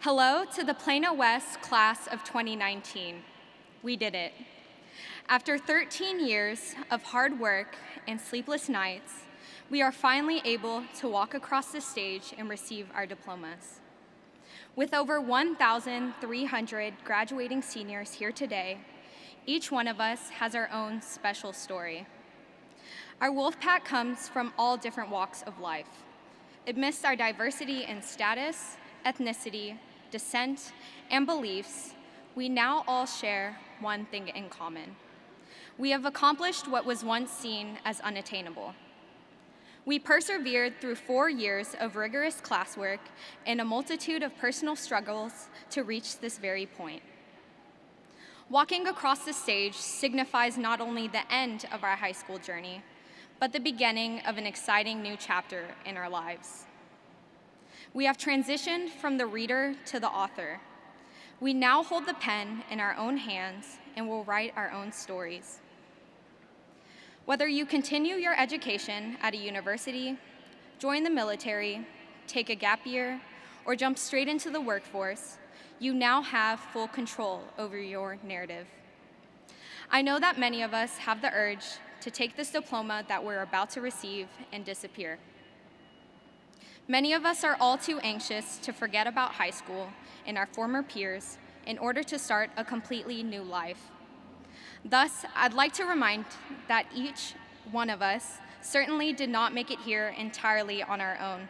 Hello to the Plano West class of 2019. We did it. After 13 years of hard work and sleepless nights, we are finally able to walk across the stage and receive our diplomas. With over 1,300 graduating seniors here today, each one of us has our own special story. Our wolf pack comes from all different walks of life. Amidst our diversity in status, ethnicity, descent, and beliefs, we now all share one thing in common. We have accomplished what was once seen as unattainable. We persevered through 4 years of rigorous classwork and a multitude of personal struggles to reach this very point. Walking across the stage signifies not only the end of our high school journey, but the beginning of an exciting new chapter in our lives. We have transitioned from the reader to the author. We now hold the pen in our own hands and will write our own stories. Whether you continue your education at a university, join the military, take a gap year, or jump straight into the workforce, you now have full control over your narrative. I know that many of us have the urge to take this diploma that we're about to receive and disappear. Many of us are all too anxious to forget about high school and our former peers in order to start a completely new life. Thus, I'd like to remind that each one of us certainly did not make it here entirely on our own.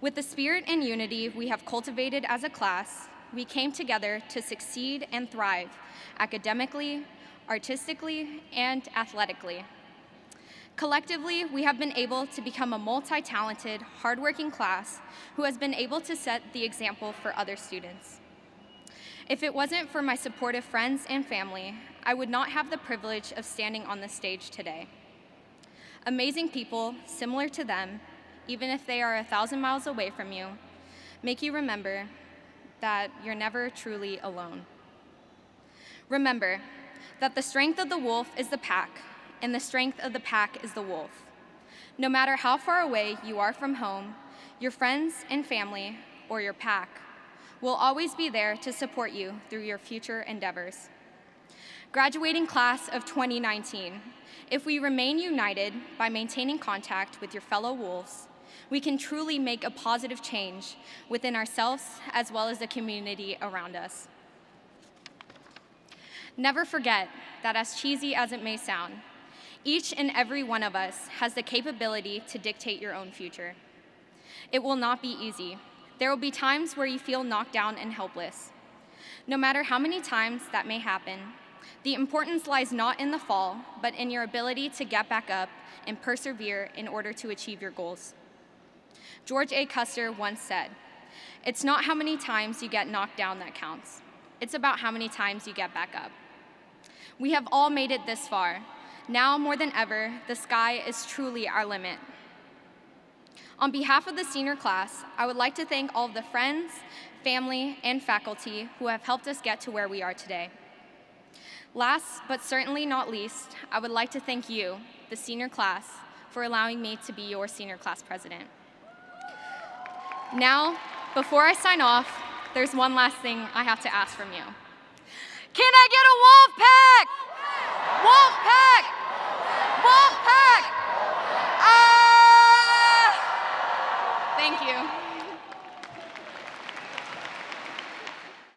With the spirit and unity we have cultivated as a class, we came together to succeed and thrive academically, artistically, and athletically. Collectively, we have been able to become a multi-talented, hardworking class who has been able to set the example for other students. If it wasn't for my supportive friends and family, I would not have the privilege of standing on this stage today. Amazing people, similar to them, even if they are 1,000 miles away from you, make you remember that you're never truly alone. Remember that the strength of the wolf is the pack, and the strength of the pack is the wolf. No matter how far away you are from home, your friends and family, or your pack, will always be there to support you through your future endeavors. Graduating class of 2019, if we remain united by maintaining contact with your fellow wolves, we can truly make a positive change within ourselves as well as the community around us. Never forget that, as cheesy as it may sound, each and every one of us has the capability to dictate your own future. It will not be easy. There will be times where you feel knocked down and helpless. No matter how many times that may happen, the importance lies not in the fall, but in your ability to get back up and persevere in order to achieve your goals. George A. Custer once said, "It's not how many times you get knocked down that counts. It's about how many times you get back up." We have all made it this far. Now more than ever, the sky is truly our limit. On behalf of the senior class, I would like to thank all of the friends, family, and faculty who have helped us get to where we are today. Last, but certainly not least, I would like to thank you, the senior class, for allowing me to be your senior class president. Now, before I sign off, there's one last thing I have to ask from you. Can I get a wolf pack? Wolf pack! Wolf pack! Thank you.